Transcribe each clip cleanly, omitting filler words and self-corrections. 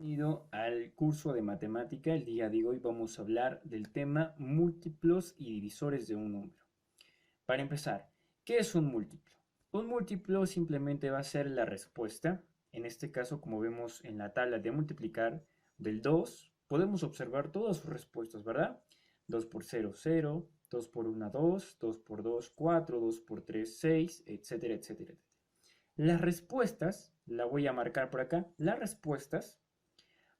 Bienvenido al curso de matemática. El día de hoy vamos a hablar del tema múltiplos y divisores de un número. Para empezar, ¿qué es un múltiplo? Un múltiplo simplemente va a ser la respuesta. En este caso, como vemos en la tabla de multiplicar del 2, podemos observar todas sus respuestas, ¿verdad? 2 por 0, 0, 2 por 1, 2, 2 por 2, 4, 2 por 3, 6, etcétera, etcétera, etcétera. Las respuestas, la voy a marcar por acá, las respuestas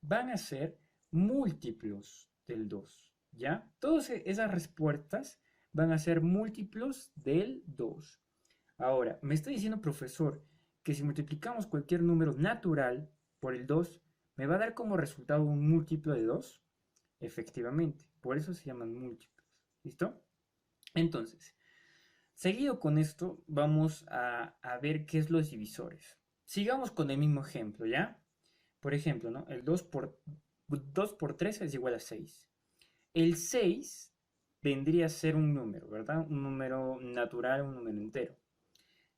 van a ser múltiplos del 2, ¿ya? Todas esas respuestas van a ser múltiplos del 2. Ahora, me está diciendo, profesor, que si multiplicamos cualquier número natural por el 2, ¿me va a dar como resultado un múltiplo de 2? Efectivamente, por eso se llaman múltiplos. ¿Listo? Entonces, seguido con esto, vamos a ver qué es los divisores. Sigamos con el mismo ejemplo, ¿ya? Por ejemplo, ¿no? El 2 por 3 es igual a 6. El 6 vendría a ser un número, ¿verdad? Un número natural, un número entero.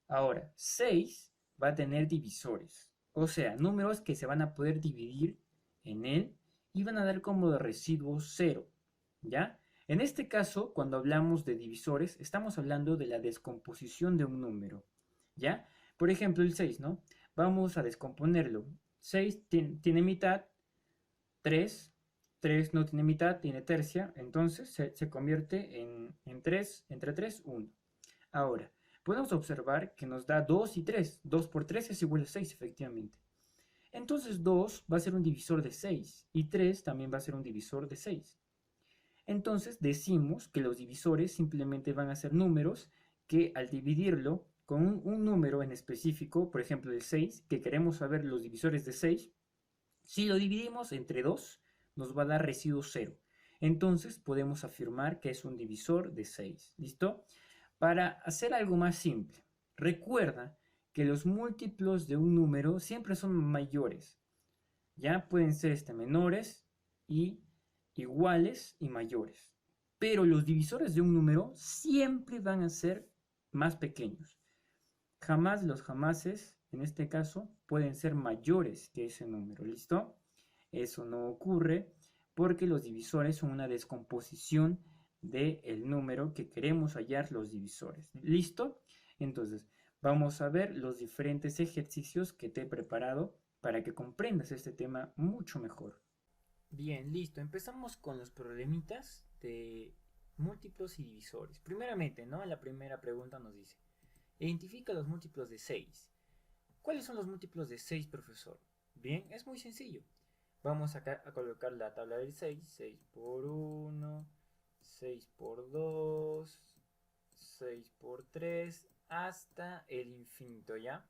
Ahora, 6 va a tener divisores, o sea, números que se van a poder dividir en él y van a dar como de residuo 0, ¿ya? En este caso, cuando hablamos de divisores, estamos hablando de la descomposición de un número, ¿ya? Por ejemplo, el 6, ¿no? Vamos a descomponerlo. 6 tiene mitad, 3, 3 no tiene mitad, tiene tercia, entonces se convierte en 3, entre 3, 1. Ahora, podemos observar que nos da 2 y 3. 2 por 3 es igual a 6, efectivamente. Entonces 2 va a ser un divisor de 6 y 3 también va a ser un divisor de 6. Entonces decimos que los divisores simplemente van a ser números que al dividirlo con un número en específico, por ejemplo el 6, que queremos saber los divisores de 6, si lo dividimos entre 2, nos va a dar residuo 0. Entonces podemos afirmar que es un divisor de 6. ¿Listo? Para hacer algo más simple, recuerda que los múltiplos de un número siempre son mayores. Ya pueden ser menores y iguales y mayores. Pero los divisores de un número siempre van a ser más pequeños. Jamás los jamases, en este caso, pueden ser mayores que ese número. ¿Listo? Eso no ocurre porque los divisores son una descomposición del número que queremos hallar los divisores. ¿Listo? Entonces, vamos a ver los diferentes ejercicios que te he preparado para que comprendas este tema mucho mejor. Bien, listo. Empezamos con los problemitas de múltiplos y divisores. Primeramente, ¿no? La primera pregunta nos dice, identifica los múltiplos de 6. ¿Cuáles son los múltiplos de 6, profesor? Bien, es muy sencillo. Vamos acá a colocar la tabla del 6. 6 por 1, 6 por 2, 6 por 3, hasta el infinito, ¿ya?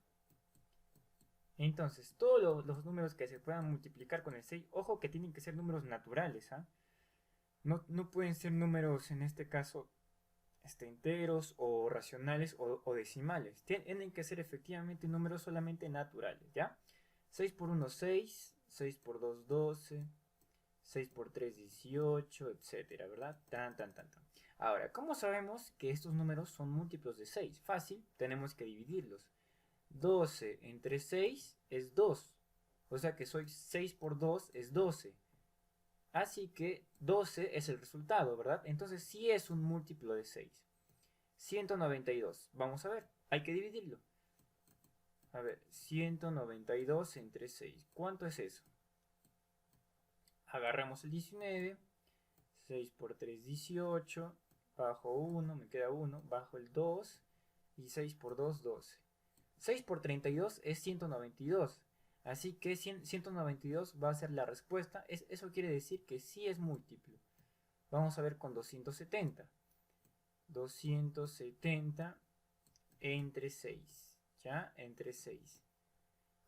Entonces, todos los números que se puedan multiplicar con el 6, ojo que tienen que ser números naturales, ¿ah? No pueden ser números, en este caso, enteros o racionales o decimales. Tienen que ser efectivamente números solamente naturales, ¿ya? 6 por 1, 6, 6 por 2, 12, 6 por 3, 18, etcétera, ¿verdad? Tan, tan, tan, tan. Ahora, ¿cómo sabemos que estos números son múltiplos de 6? Fácil, tenemos que dividirlos. 12 entre 6 es 2. O sea que 6 por 2 es 12. Así que 12 es el resultado, ¿verdad? Entonces sí es un múltiplo de 6. 192. Vamos a ver, hay que dividirlo. A ver, 192 entre 6. ¿Cuánto es eso? Agarramos el 19. 6 por 3, 18. Bajo 1, me queda 1. Bajo el 2. Y 6 por 2, 12. 6 por 32 es 192. Así que 192 va a ser la respuesta. Eso quiere decir que sí es múltiplo. Vamos a ver con 270. 270 entre 6. ¿Ya? Entre 6.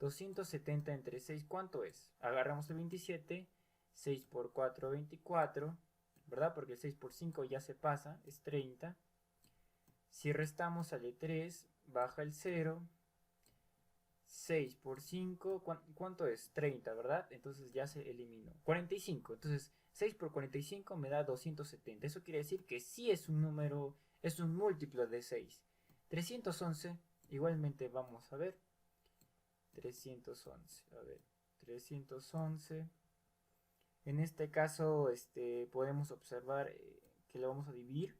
270 entre 6, ¿cuánto es? Agarramos el 27. 6 por 4, 24. ¿Verdad? Porque el 6 por 5 ya se pasa. Es 30. Si restamos sale 3. Baja el 0. 6 por 5, ¿cuánto es? 30, ¿verdad? Entonces ya se eliminó. 45, entonces 6 por 45 me da 270. Eso quiere decir que sí es un número, es un múltiplo de 6. 311, igualmente vamos a ver. 311, a ver. 311. En este caso, podemos observar que lo vamos a dividir.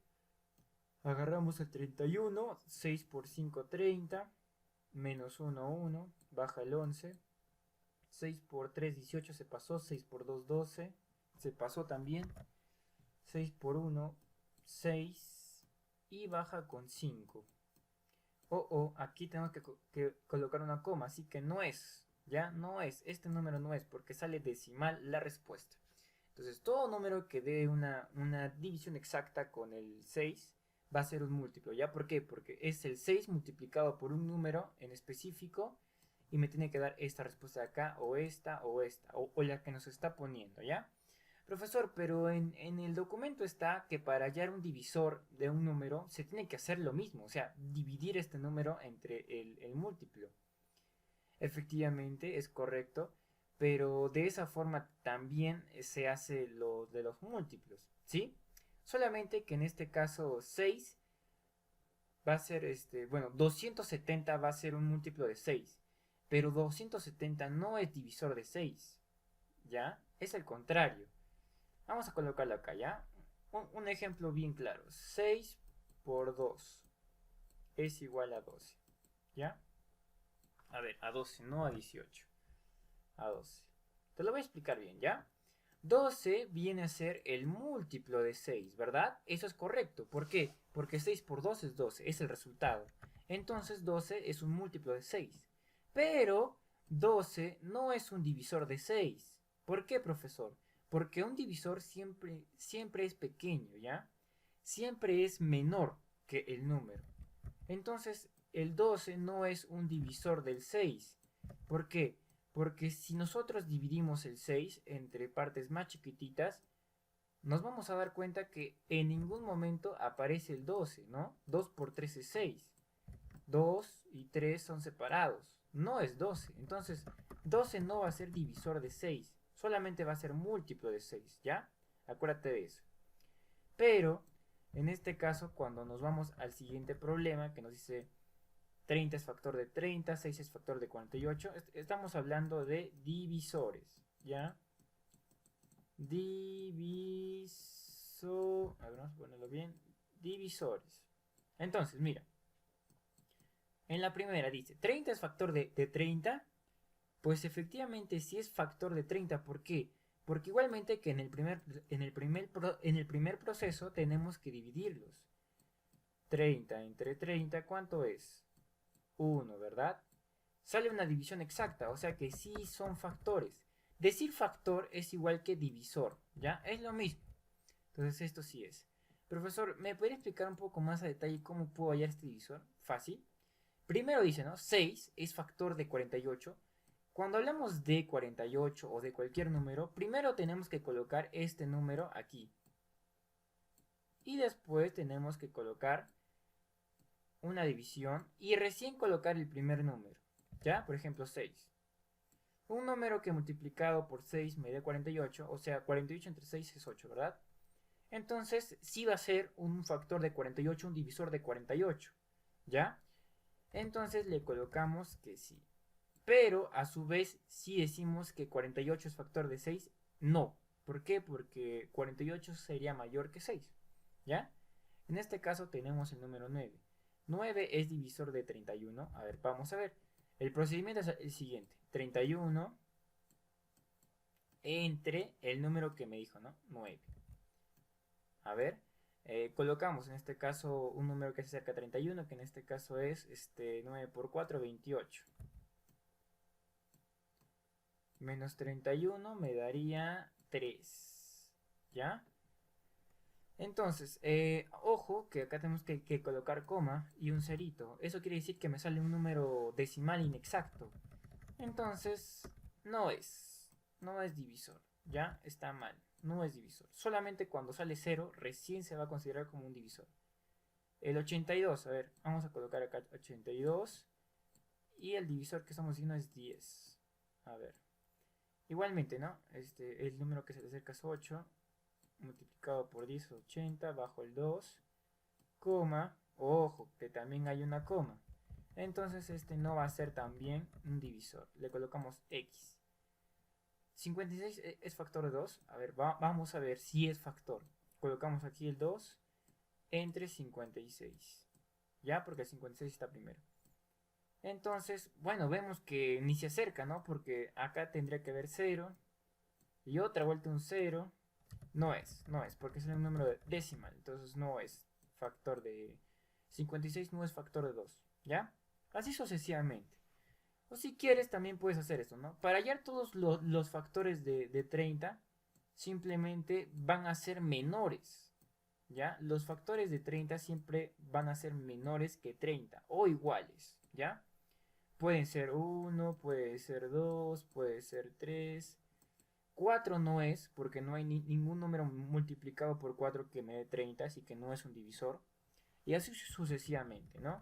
Agarramos el 31, 6 por 5, 30, menos 1, 1, baja el 11, 6 por 3, 18, se pasó, 6 por 2, 12, se pasó también, 6 por 1, 6, y baja con 5. Aquí tenemos que colocar una coma, así que no es, ya no es, este número no es, porque sale decimal la respuesta. Entonces, todo número que dé una división exacta con el 6 va a ser un múltiplo, ¿ya? ¿Por qué? Porque es el 6 multiplicado por un número en específico y me tiene que dar esta respuesta de acá, o esta, o la que nos está poniendo, ¿ya? Profesor, pero en el documento está que para hallar un divisor de un número se tiene que hacer lo mismo, o sea, dividir este número entre el múltiplo. Efectivamente, es correcto, pero de esa forma también se hace lo de los múltiplos, ¿sí? Solamente que en este caso 6 va a ser, bueno, 270 va a ser un múltiplo de 6, pero 270 no es divisor de 6, ¿ya? Es el contrario. Vamos a colocarlo acá, ¿ya? Un ejemplo bien claro. 6 por 2 es igual a 12, ¿ya? A ver, a 12, no a 18. A 12. Te lo voy a explicar bien, ¿ya? 12 viene a ser el múltiplo de 6, ¿verdad? Eso es correcto. ¿Por qué? Porque 6 por 2 es 12, es el resultado. Entonces 12 es un múltiplo de 6. Pero 12 no es un divisor de 6. ¿Por qué, profesor? Porque un divisor siempre es pequeño, ¿ya? Siempre es menor que el número. Entonces, el 12 no es un divisor del 6. ¿Por qué? Porque si nosotros dividimos el 6 entre partes más chiquititas, nos vamos a dar cuenta que en ningún momento aparece el 12, ¿no? 2 por 3 es 6. 2 y 3 son separados. No es 12. Entonces, 12 no va a ser divisor de 6. Solamente va a ser múltiplo de 6, ¿ya? Acuérdate de eso. Pero, en este caso, cuando nos vamos al siguiente problema, que nos dice 30 es factor de 30, 6 es factor de 48, estamos hablando de divisores, ¿ya? A ver, vamos a ponerlo bien. Divisores. Entonces, mira. En la primera dice, 30 es factor de 30. Pues efectivamente sí es factor de 30. ¿Por qué? Porque igualmente que en el primer proceso tenemos que dividirlos. 30 entre 30, ¿cuánto es? 1, ¿verdad? Sale una división exacta, o sea que sí son factores. Decir factor es igual que divisor, ¿ya? Es lo mismo. Entonces esto sí es. Profesor, ¿me puede explicar un poco más a detalle cómo puedo hallar este divisor? Fácil. Primero dice, ¿no? 6 es factor de 48. Cuando hablamos de 48 o de cualquier número, primero tenemos que colocar este número aquí. Y después tenemos que colocar una división y recién colocar el primer número. ¿Ya? Por ejemplo, 6. Un número que multiplicado por 6 me dé 48, o sea, 48 entre 6 es 8, ¿verdad? Entonces, sí va a ser un factor de 48, un divisor de 48, ¿ya? Entonces le colocamos que sí. Pero a su vez, si decimos que 48 es factor de 6, no. ¿Por qué? Porque 48 sería mayor que 6, ¿ya? En este caso tenemos el número 9. 9 es divisor de 31. A ver, vamos a ver. El procedimiento es el siguiente. 31 entre el número que me dijo, ¿no? 9. A ver, colocamos en este caso un número que se acerca a 31, que en este caso es 9 por 4, 28. Menos 31 me daría 3. ¿Ya? Entonces, ojo que acá tenemos que colocar coma y un cerito. Eso quiere decir que me sale un número decimal inexacto. Entonces, no es divisor. ¿Ya? Está mal. No es divisor. Solamente cuando sale 0, recién se va a considerar como un divisor. El 82, a ver, vamos a colocar acá 82. Y el divisor que estamos diciendo es 10. A ver. Igualmente, ¿no? El número que se le acerca es 8. Multiplicado por 10 es 80. Bajo el 2. Coma. Ojo, que también hay una coma. Entonces este no va a ser también un divisor. Le colocamos X. 56 es factor de 2. A ver, vamos a ver si es factor. Colocamos aquí el 2 entre 56. ¿Ya? Porque el 56 está primero. Entonces, bueno, vemos que ni se acerca, ¿no? Porque acá tendría que haber 0. Y otra vuelta un 0. No es, porque es un número decimal. Entonces no es factor de 56, no es factor de 2. ¿Ya? Así sucesivamente. O si quieres, también puedes hacer esto, ¿no? Para hallar todos los factores de 30, simplemente van a ser menores. ¿Ya? Los factores de 30 siempre van a ser menores que 30 o iguales. ¿Ya? Pueden ser 1, puede ser 2, puede ser 3. 4 no es, porque no hay ningún número multiplicado por 4 que me dé 30, así que no es un divisor. Y así sucesivamente, ¿no?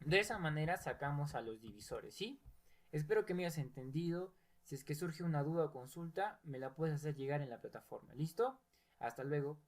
De esa manera sacamos a los divisores, ¿sí? Espero que me hayas entendido. Si es que surge una duda o consulta, me la puedes hacer llegar en la plataforma. ¿Listo? Hasta luego.